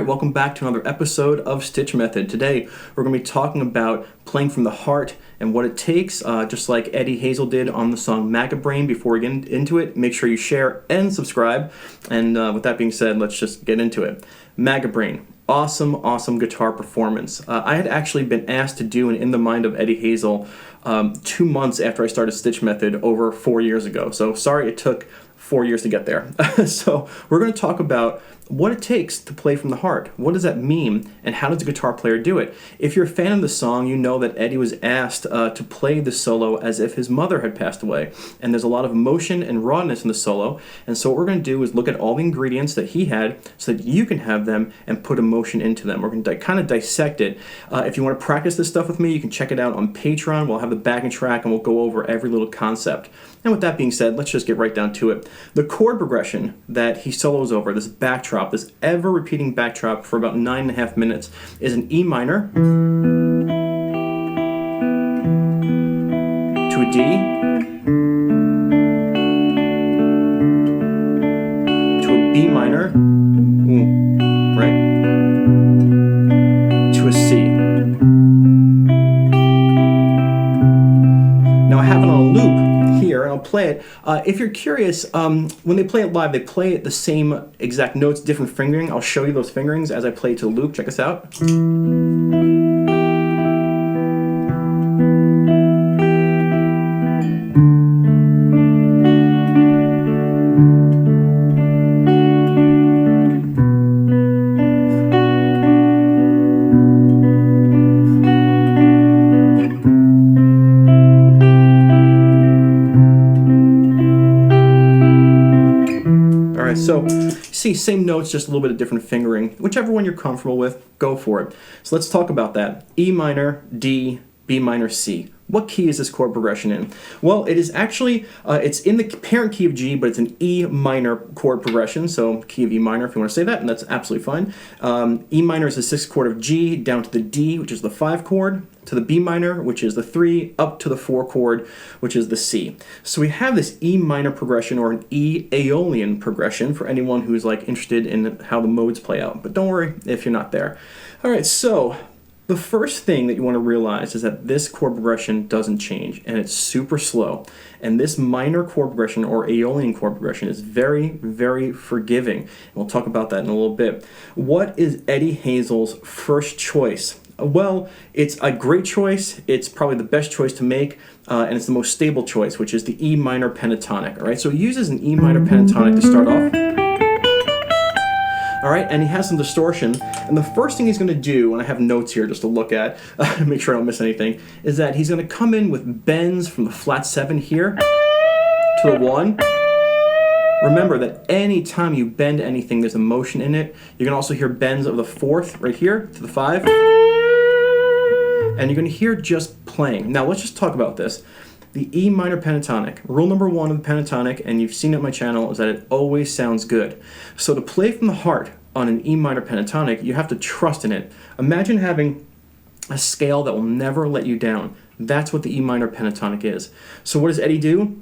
welcome back to another episode of StichMethod. Today, we're going to be talking about playing from the heart and what it takes, just like Eddie Hazel did on the song Maggot Brain. Before we get into it, make sure you share and subscribe. And with that being said, let's just get into it. Maggot Brain. Awesome guitar performance. I had actually been asked to do an In the Mind of Eddie Hazel 2 months after I started StichMethod over 4 years ago. So sorry it took 4 years to get there. So we're going to talk about what it takes to play from the heart. What does that mean, and how does a guitar player do it? If you're a fan of the song, you know that Eddie was asked to play the solo as if his mother had passed away. And there's a lot of emotion and rawness in the solo. And so what we're going to do is look at all the ingredients that he had so that you can have them and put emotion into them. We're going to kind of dissect it. If you want to practice this stuff with me, you can check it out on Patreon. We'll have the backing track and we'll go over every little concept. And with that being said, let's just get right down to it. The chord progression that he solos over, this backdrop, this ever-repeating backdrop for about 9.5 minutes, is an E minor to a D to a B minor, right, to a C. Now I have it on a loop here, and I'll play it. If you're curious, when they play it live, they play it the same exact notes, different fingering. I'll show you those fingerings as I play to the loop. Check this out. So, see, same notes, just a little bit of different fingering. Whichever one you're comfortable with, go for it. So let's talk about that. E minor, D, B minor, C. What key is this chord progression in? Well, it is actually, it's in the parent key of G, but it's an E minor chord progression, so key of E minor if you want to say that, and that's absolutely fine. E minor is the 6th chord of G, down to the D, which is the 5 chord, to the B minor, which is the 3, up to the 4 chord, which is the C. So we have this E minor progression, or an E Aeolian progression, for anyone who's like interested in how the modes play out, but don't worry if you're not there. All right, so the first thing that you want to realize is that this chord progression doesn't change, and it's super slow. And this minor chord progression, or Aeolian chord progression, is very forgiving. And we'll talk about that in a little bit. What is Eddie Hazel's first choice? Well, it's a great choice. It's probably the best choice to make, and it's the most stable choice, which is the E minor pentatonic. All right, so he uses an E minor pentatonic to start off. All right, and he has some distortion, and the first thing he's going to do, and I have notes here just to look at, make sure I don't miss anything, is that he's going to come in with bends from the flat 7 here to the 1. Remember that any time you bend anything, there's emotion in it. You can also hear bends of the 4th right here to the 5, and you're going to hear just playing. Now let's just talk about this. The E minor pentatonic, rule number 1 of the pentatonic, and you've seen it on my channel, is that it always sounds good. So to play from the heart on an E minor pentatonic, you have to trust in it. Imagine having a scale that will never let you down. That's what the E minor pentatonic is. So what does Eddie do?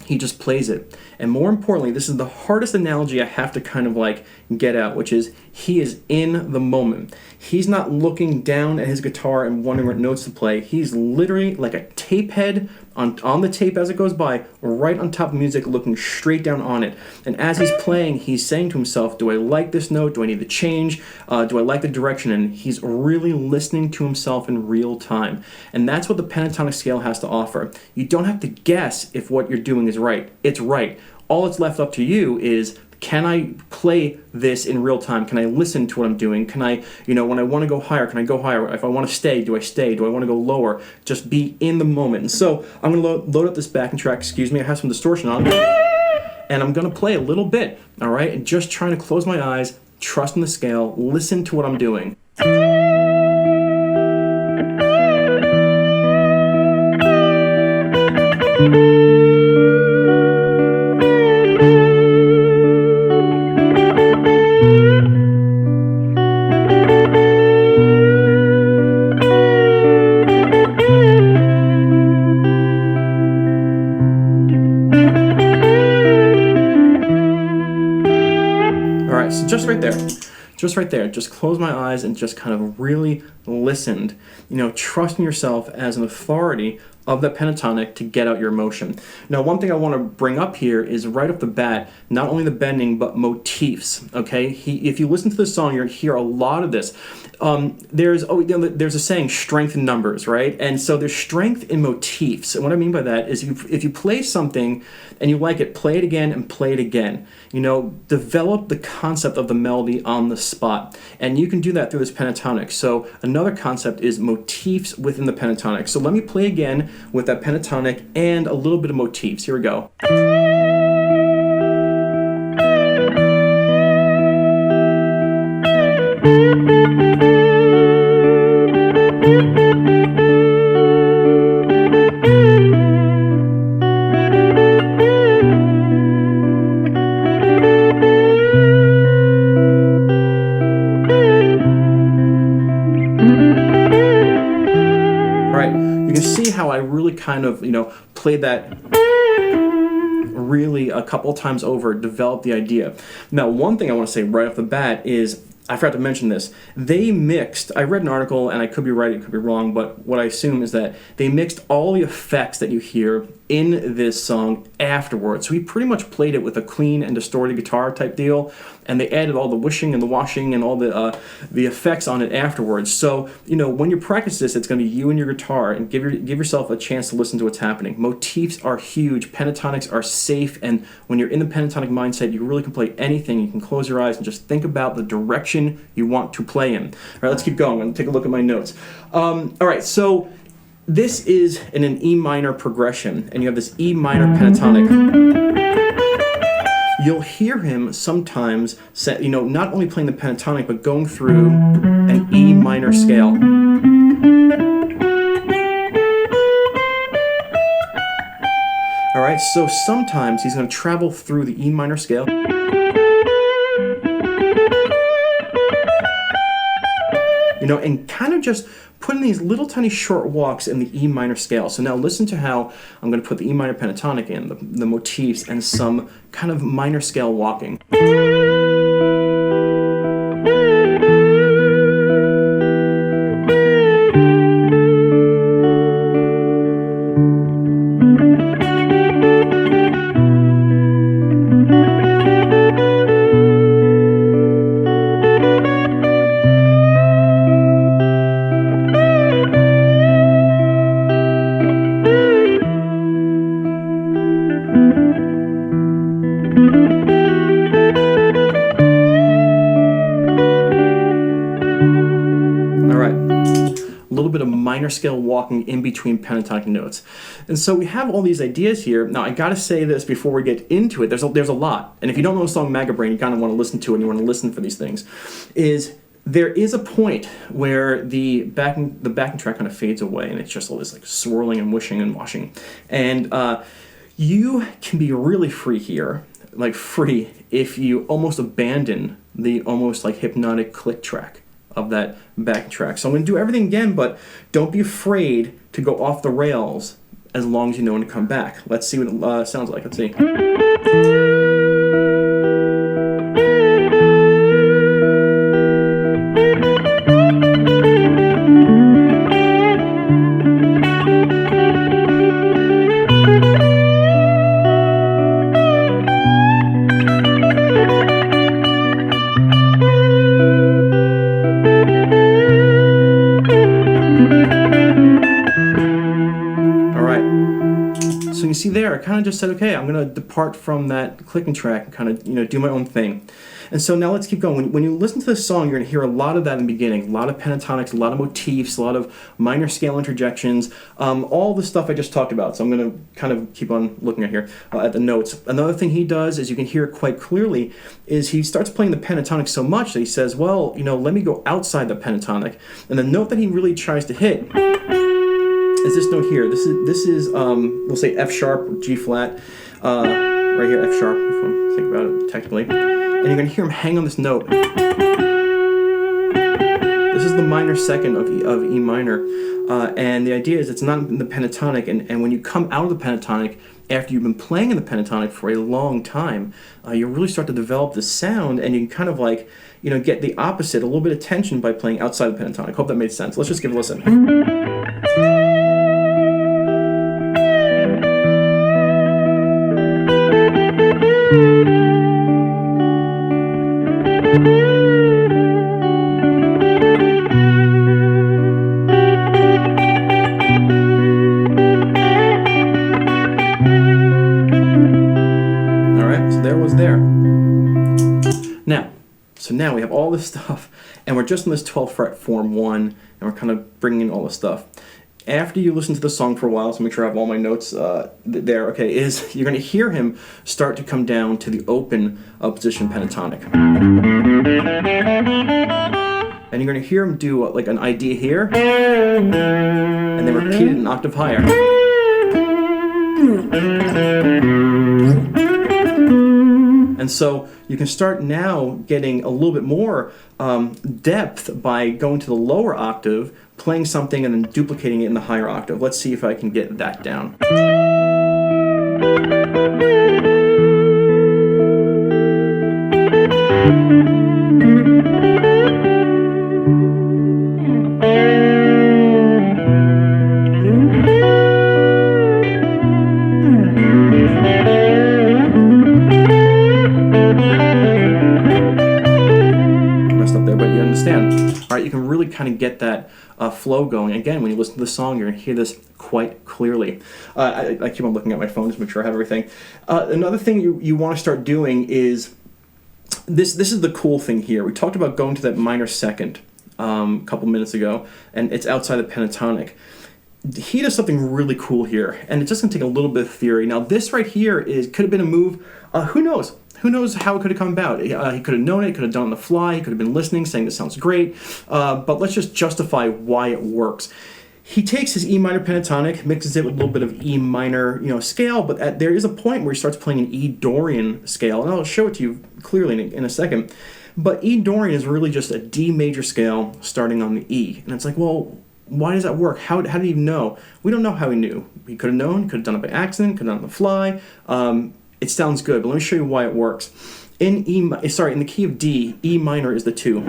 He just plays it. And more importantly, this is the hardest analogy I have to kind of like get out, which is he is in the moment. He's not looking down at his guitar and wondering what notes to play. He's literally like a tape head on the tape as it goes by, right on top of music, looking straight down on it. And as he's playing, he's saying to himself, do I like this note? Do I need to change? Do I like the direction? And he's really listening to himself in real time. And that's what the pentatonic scale has to offer. You don't have to guess if what you're doing is right. It's right. All it's left up to you is, can I play this in real time? Can I listen to what I'm doing? Can I, when I want to go higher, can I go higher? If I want to stay? Do I stay? Do I want to go lower? Just be in the moment. And so I'm going to load up this backing track. Excuse me, I have some distortion on. And I'm going to play a little bit, all right? And just trying to close my eyes, trust in the scale, listen to what I'm doing. So just right there. just right there, just closed my eyes and just kind of really listened, trusting yourself as an authority of that pentatonic to get out your emotion. Now, one thing I want to bring up here is right off the bat, not only the bending, but motifs, okay? If you listen to this song, you're going to hear a lot of this. There's a saying, strength in numbers, right? And so there's strength in motifs. And what I mean by that is if you play something and you like it, play it again and play it again. Develop the concept of the melody on the spot. And you can do that through this pentatonic. So another concept is motifs within the pentatonic. So let me play again with that pentatonic and a little bit of motifs. Here we go. How I really kind of, played that really a couple times over, developed the idea. Now, one thing I want to say right off the bat is, I forgot to mention this, they mixed, I read an article, and I could be right, it could be wrong, but what I assume is that they mixed all the effects that you hear in this song afterwards. So he pretty much played it with a clean and distorted guitar type deal, and they added all the whooshing and the washing and all the effects on it afterwards. So, when you practice this, it's going to be you and your guitar, and give yourself a chance to listen to what's happening. Motifs are huge, pentatonics are safe, and when you're in the pentatonic mindset, you really can play anything. You can close your eyes and just think about the direction you want to play in. All right, let's keep going. I'm going to take a look at my notes. All right, so this is in an E minor progression, and you have this E minor pentatonic. You'll hear him sometimes, not only playing the pentatonic, but going through an E minor scale. All right, so sometimes he's going to travel through the E minor scale. And kind of just putting these little tiny short walks in the E minor scale. So now listen to how I'm going to put the E minor pentatonic in, the motifs, and some kind of minor scale walking. Minor scale walking in between pentatonic notes. And so we have all these ideas here. Now, I gotta say this before we get into it. There's a lot. And if you don't know the song Maggot Brain, you kind of want to listen to it and you want to listen for these things. There is a point where the backing track kind of fades away and it's just all this like swirling and whooshing and washing. And you can be really free here, like free, if you almost abandon the almost like hypnotic click track of that back track. So I'm going to do everything again, but don't be afraid to go off the rails as long as you know when to come back. Let's see what it sounds like. Let's see. See there, I kind of just said, okay, I'm going to depart from that clicking track and kind of, do my own thing. And so now let's keep going. When you listen to this song, you're going to hear a lot of that in the beginning, a lot of pentatonics, a lot of motifs, a lot of minor scale interjections, all the stuff I just talked about. So I'm going to kind of keep on looking at here at the notes. Another thing he does, as you can hear quite clearly, is he starts playing the pentatonic so much that he says, well, let me go outside the pentatonic. And the note that he really tries to hit is this note here. This is we'll say F sharp or G flat, right here, F sharp, if you want to think about it technically. And you're going to hear him hang on this note. This is the minor second of E minor. And the idea is it's not in the pentatonic, and when you come out of the pentatonic, after you've been playing in the pentatonic for a long time, you really start to develop this sound, and you can kind of like, you know, get the opposite, a little bit of tension by playing outside the pentatonic. Hope that made sense. Let's just give it a listen. So now we have all this stuff, and we're just in this 12th fret form 1, and we're kind of bringing in all this stuff. After you listen to the song for a while, so make sure I have all my notes there, okay, is you're going to hear him start to come down to the open position pentatonic. And you're going to hear him do like an idea here, and then repeat it an octave higher. And so you can start now getting a little bit more depth by going to the lower octave, playing something, and then duplicating it in the higher octave. Let's see if I can get that down. You can really kind of get that flow going. Again, when you listen to the song, you're going to hear this quite clearly. I keep on looking at my phone to make sure I have everything. Another thing you want to start doing is, this is the cool thing here. We talked about going to that minor second a couple minutes ago, and it's outside the pentatonic. He does something really cool here, and it's just going to take a little bit of theory. Now, this right here could have been a move. Who knows? Who knows how it could have come about? He could have known it, could have done it on the fly, he could have been listening, saying this sounds great, but let's just justify why it works. He takes his E minor pentatonic, mixes it with a little bit of E minor, scale, but there is a point where he starts playing an E Dorian scale, and I'll show it to you clearly in a second. But E Dorian is really just a D major scale starting on the E, and it's like, well, why does that work? How did he know? We don't know how he knew. He could have known, he could have done it by accident, could have done it on the fly. It sounds good, but let me show you why it works. In the key of D, E minor is the 2.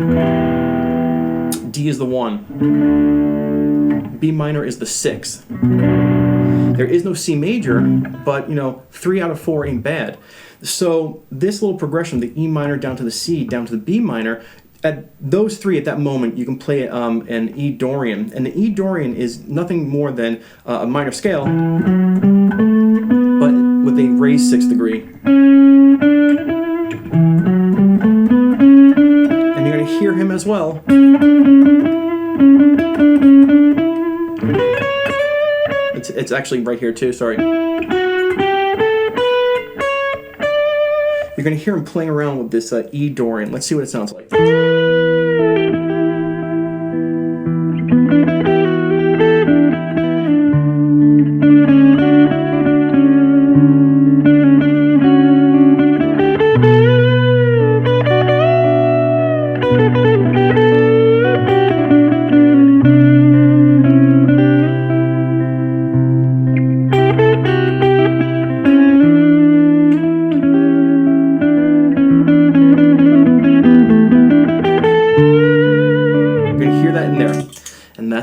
D is the 1. B minor is the 6. There is no C major, but 3 out of 4 ain't bad. So this little progression, the E minor down to the C, down to the B minor, at those 3 at that moment, you can play an E Dorian. And the E Dorian is nothing more than a minor scale, but with a raised 6th degree. And you're going to hear him as well. It's actually right here too, sorry. You're going to hear him playing around with this E Dorian. Let's see what it sounds like.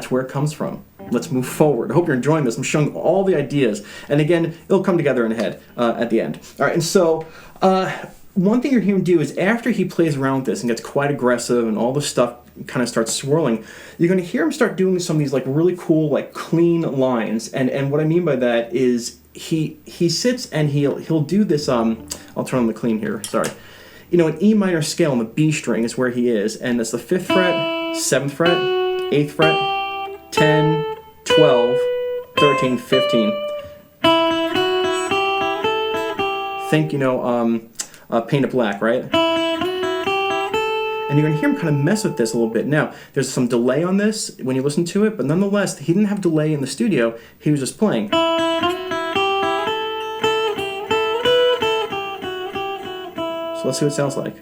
Where it comes from. Let's move forward. I hope you're enjoying this. I'm showing all the ideas, and again, it'll come together in a head at the end. All right, and so one thing you're hearing him do is after he plays around with this and gets quite aggressive and all the stuff kind of starts swirling, you're going to hear him start doing some of these like really cool, like clean lines. And what I mean by that is he sits and he'll do this. I'll turn on the clean here. Sorry. An E minor scale on the B string is where he is, and that's the 5th fret, 7th fret, 8th fret, 10, 12, 13, 15. Think, Paint It Black, right? And you're going to hear him kind of mess with this a little bit. Now, there's some delay on this when you listen to it, but nonetheless, he didn't have delay in the studio. He was just playing. So let's see what it sounds like.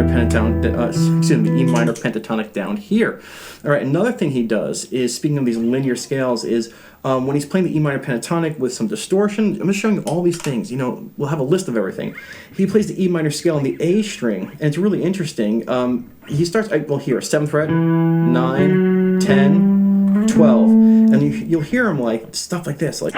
E minor pentatonic down here. All right, another thing he does is, speaking of these linear scales, is when he's playing the E minor pentatonic with some distortion. I'm just showing you all these things. We'll have a list of everything. He plays the E minor scale on the A string, and it's really interesting. He starts, here, 7th fret, 9, 10, 12, and you'll hear him like stuff like this, like.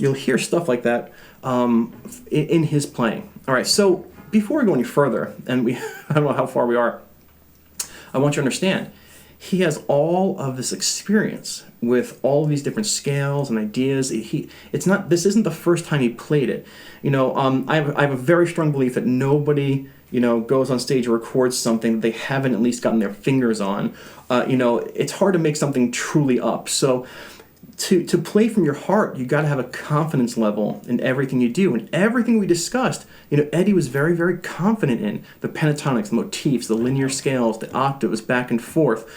You'll hear stuff like that in his playing. All right, so before we go any further, and I don't know how far we are, I want you to understand, he has all of this experience with all of these different scales and ideas. This isn't the first time he played it. I have a very strong belief that nobody goes on stage or records something that they haven't at least gotten their fingers on. It's hard to make something truly up. So to play from your heart, you got to have a confidence level in everything you do. And everything we discussed, Eddie was very, very confident in. The pentatonics, the motifs, the linear scales, the octaves, back and forth.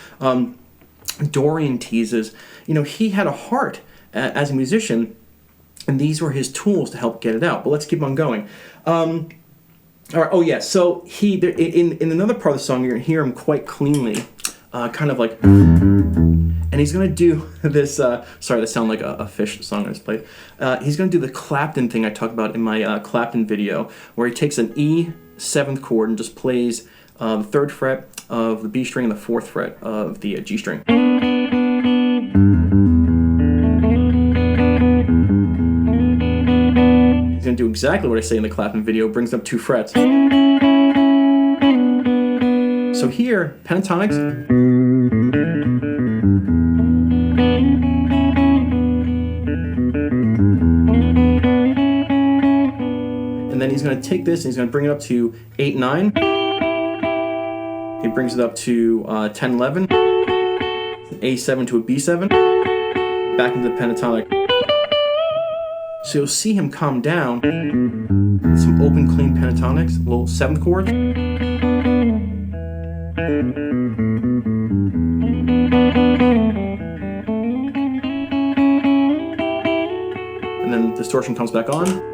Dorian teases. He had a heart as a musician, and these were his tools to help get it out. But let's keep on going. All right. Oh, yeah. So he in another part of the song, you're going to hear him quite cleanly, kind of like... And he's going to do this, sorry, that sounded like a fish song I just played. He's going to do the Clapton thing I talked about in my Clapton video, where he takes an E 7th chord and just plays the 3rd fret of the B string and the 4th fret of the G string. He's going to do exactly what I say in the Clapton video, brings up 2 frets. So here, pentatonics... And then he's going to take this and he's going to bring it up to 8, 9. He brings it up to 10, 11. A7 to a B7. Back into the pentatonic. So you'll see him calm down. Some open, clean pentatonics, little 7th chords. And then distortion comes back on.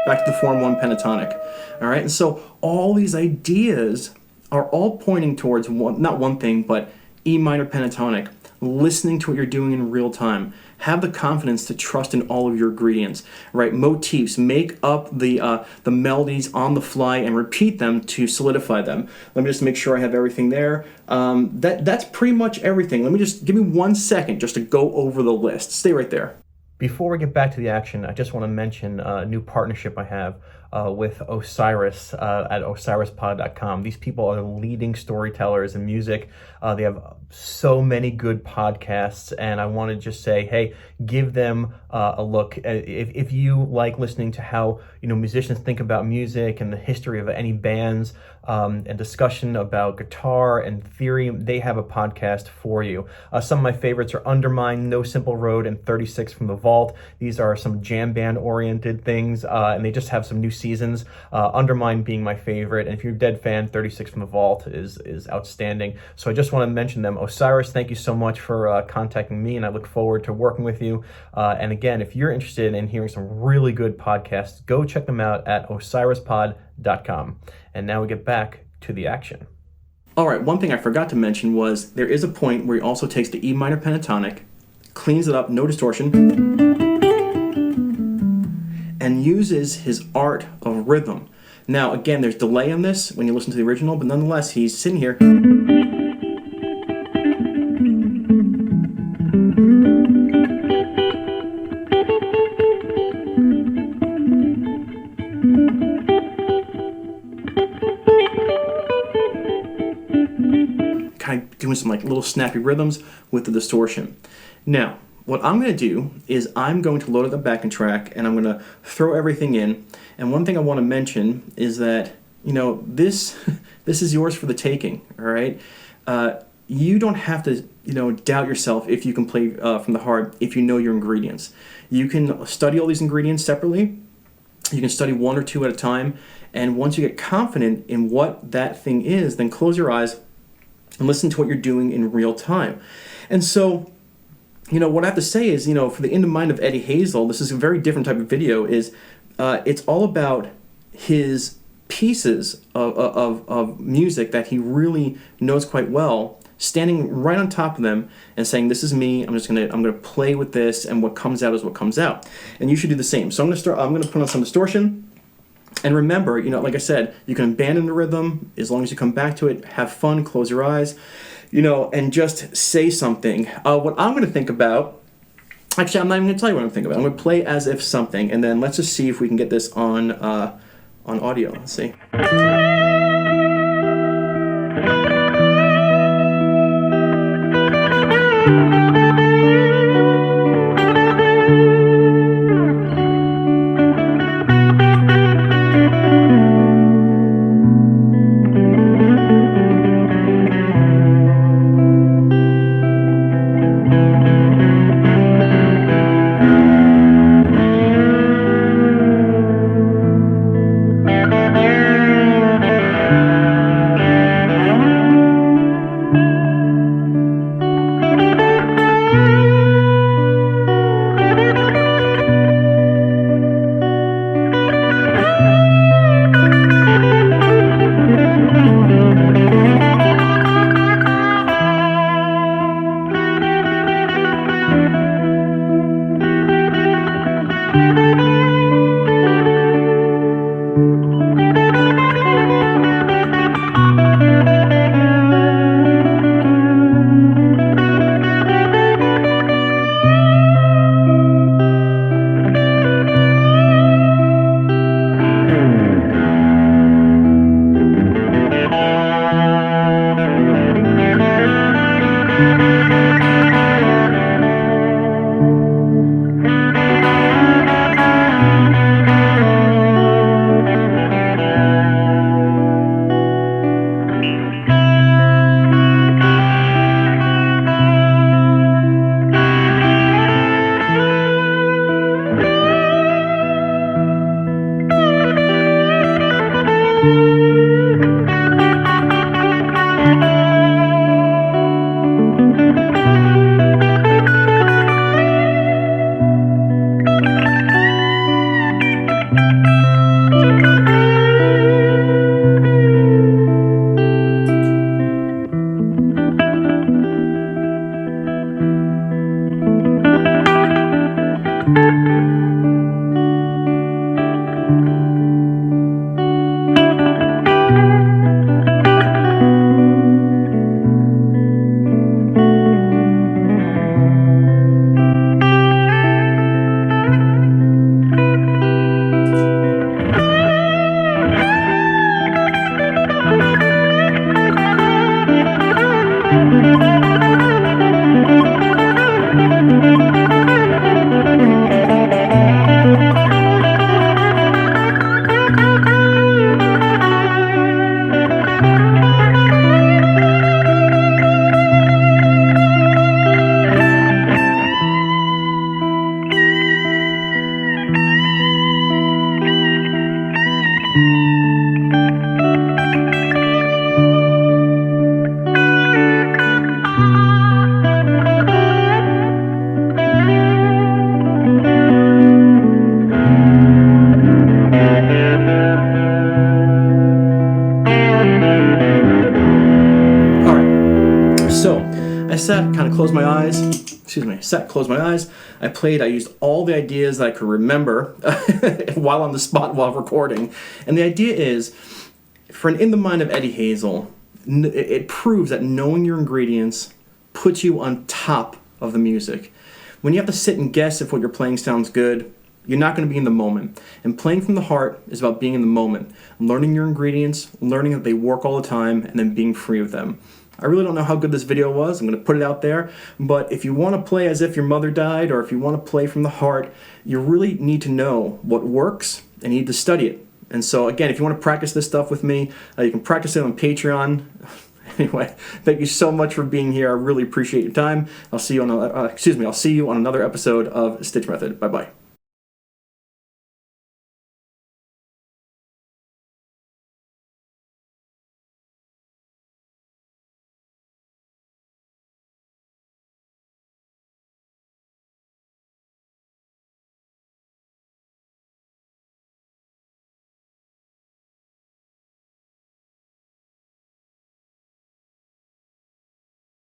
Back to the form 1 pentatonic. All right, and so all these ideas are all pointing towards not one thing, but E minor pentatonic. Listening to what you're doing in real time. Have the confidence to trust in all of your ingredients. Right, motifs. Make up the melodies on the fly and repeat them to solidify them. Let me just make sure I have everything there. That's pretty much everything. Give me 1 second just to go over the list. Stay right there. Before we get back to the action, I just want to mention a new partnership I have with Osiris at osirispod.com. These people are leading storytellers in music. They have so many good podcasts, and I want to just say, hey, give them a look. If you like listening to how musicians think about music and the history of any bands and discussion about guitar and theory, they have a podcast for you. Some of my favorites are Undermine, No Simple Road, and 36 from the Vault. These are some jam band oriented things, and they just have some new seasons. Undermine being my favorite, and if you're a Dead fan, 36 from the Vault is outstanding. So I just want to mention them. Osiris, thank you so much for contacting me, and I look forward to working with you. And again, if you're interested in hearing some really good podcasts, go check them out at osirispod.com. And now we get back to the action. All right, one thing I forgot to mention was there is a point where he also takes the E minor pentatonic, cleans it up, no distortion, and uses his art of rhythm. Now, again, there's delay on this when you listen to the original, but nonetheless, he's sitting here. Kind of doing some like little snappy rhythms with the distortion. Now, what I'm going to do is I'm going to load up the backing track and I'm going to throw everything in. And one thing I want to mention is that, this this is yours for the taking, all right? You don't have to, doubt yourself if you can play from the heart if you know your ingredients. You can study all these ingredients separately. You can study one or two at a time. And once you get confident in what that thing is, then close your eyes and listen to what you're doing in real time. And so, what I have to say is, for the In the Mind of Eddie Hazel, this is a very different type of video, is it's all about his pieces of music that he really knows quite well, standing right on top of them and saying, this is me, I'm gonna play with this, and what comes out is what comes out. And you should do the same. So I'm gonna put on some distortion. And remember, like I said, you can abandon the rhythm as long as you come back to it, have fun, close your eyes, and just say something. What I'm going to think about, actually, I'm not even going to tell you what I'm thinking about. I'm going to play as if something, and then let's just see if we can get this on audio. Let's see. Closed my eyes. I played. I used all the ideas that I could remember while on the spot while recording. And the idea is, for an In the Mind of Eddie Hazel, it proves that knowing your ingredients puts you on top of the music. When you have to sit and guess if what you're playing sounds good, you're not going to be in the moment. And playing from the heart is about being in the moment, learning your ingredients, learning that they work all the time, and then being free of them. I really don't know how good this video was. I'm going to put it out there. But if you want to play as if your mother died, or if you want to play from the heart, you really need to know what works, and you need to study it. And so again, if you want to practice this stuff with me, you can practice it on Patreon. Anyway, thank you so much for being here. I really appreciate your time. I'll see you on I'll see you on another episode of StichMethod. Bye-bye.